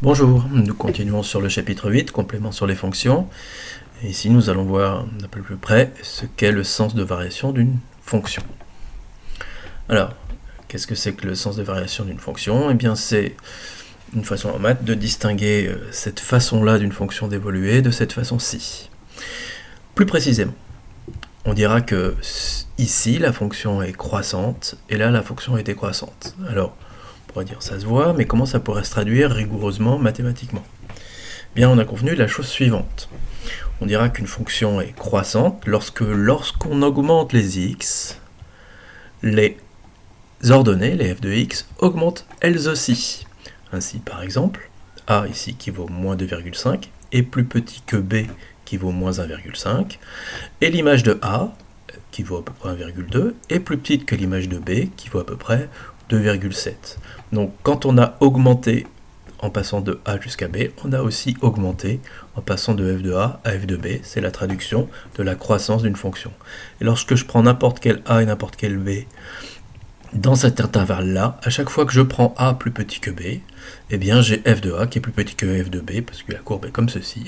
Bonjour, nous continuons sur le chapitre 8, complément sur les fonctions. Et ici, nous allons voir d'un peu plus près ce qu'est le sens de variation d'une fonction. Alors, qu'est-ce que c'est que le sens de variation d'une fonction? Eh bien, c'est une façon en maths de distinguer cette façon-là d'une fonction d'évoluer de cette façon-ci. Plus précisément, on dira que ici, la fonction est croissante, et là, la fonction est décroissante. Alors, on pourrait dire ça se voit, mais comment ça pourrait se traduire rigoureusement mathématiquement? Bien, on a convenu la chose suivante. On dira qu'une fonction est croissante lorsqu'on augmente les x, les ordonnées, les f de x, augmentent elles aussi. Ainsi, par exemple, a ici qui vaut moins 2,5 est plus petit que b qui vaut moins 1,5, et l'image de a, qui vaut à peu près 1,2, est plus petite que l'image de b, qui vaut à peu près 2,7. Donc quand on a augmenté en passant de a jusqu'à b, on a aussi augmenté en passant de f de a à f de b. C'est la traduction de la croissance d'une fonction. Et lorsque je prends n'importe quel a et n'importe quel b dans cet intervalle-là, à chaque fois que je prends a plus petit que b, eh bien j'ai f de a qui est plus petit que f de b, parce que la courbe est comme ceci,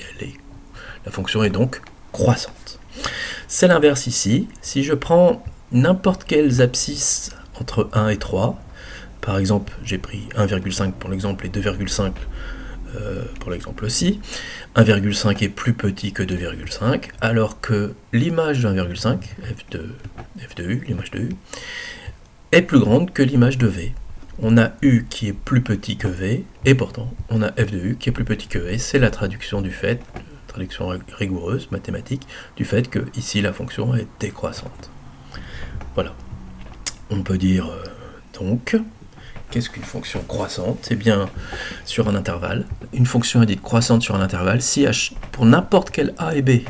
la fonction est donc croissante. C'est l'inverse ici. Si je prends n'importe quelles abscisses entre 1 et 3, par exemple, j'ai pris 1,5 pour l'exemple et 2,5 pour l'exemple aussi. 1,5 est plus petit que 2,5, alors que l'image de 1,5, f de u, l'image de u, est plus grande que l'image de v. On a u qui est plus petit que v, et pourtant, on a f de u qui est plus petit que v. C'est la traduction du fait, traduction rigoureuse, mathématique, du fait que ici la fonction est décroissante. Voilà. On peut dire donc... Qu'est-ce qu'une fonction croissante? Eh bien, sur un intervalle, une fonction est dite croissante sur un intervalle si pour n'importe quel a et b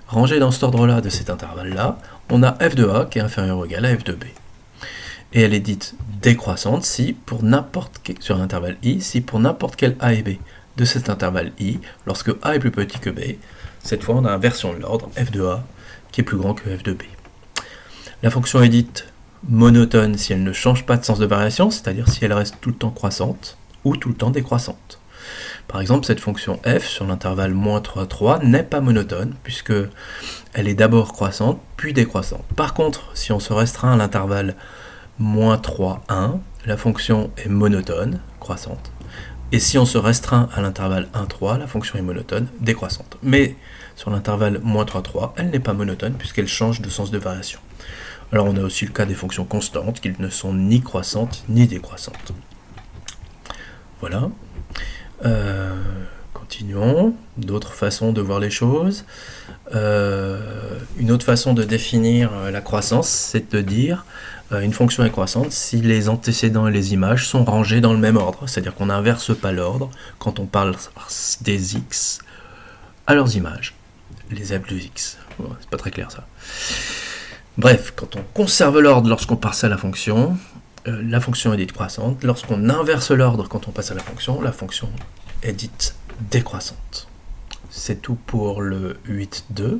rangé dans cet ordre-là de cet intervalle-là, on a f de a qui est inférieur ou égal à f de b. Et elle est dite décroissante si pour sur un intervalle i, si pour n'importe quel a et b de cet intervalle i, lorsque a est plus petit que b, cette fois on a inversion de l'ordre, f de a qui est plus grand que f de b. La fonction est dite monotone si elle ne change pas de sens de variation, c'est-à-dire si elle reste tout le temps croissante ou tout le temps décroissante. Par exemple, cette fonction f sur l'intervalle moins 3, 3 n'est pas monotone puisque elle est d'abord croissante puis décroissante. Par contre, si on se restreint à l'intervalle moins 3, 1, la fonction est monotone, croissante. Et si on se restreint à l'intervalle 1, 3, la fonction est monotone, décroissante. Mais sur l'intervalle moins 3, 3, elle n'est pas monotone puisqu'elle change de sens de variation. Alors on a aussi le cas des fonctions constantes, qui ne sont ni croissantes ni décroissantes. Voilà. Continuons. D'autres façons de voir les choses. Une autre façon de définir la croissance, c'est de dire une fonction est croissante si les antécédents et les images sont rangés dans le même ordre. C'est-à-dire qu'on n'inverse pas l'ordre quand on parle des x à leurs images. Les f de x. Bon, c'est pas très clair ça. Bref, quand on conserve l'ordre lorsqu'on passe à la fonction est dite croissante. Lorsqu'on inverse l'ordre quand on passe à la fonction est dite décroissante. C'est tout pour le 8.2.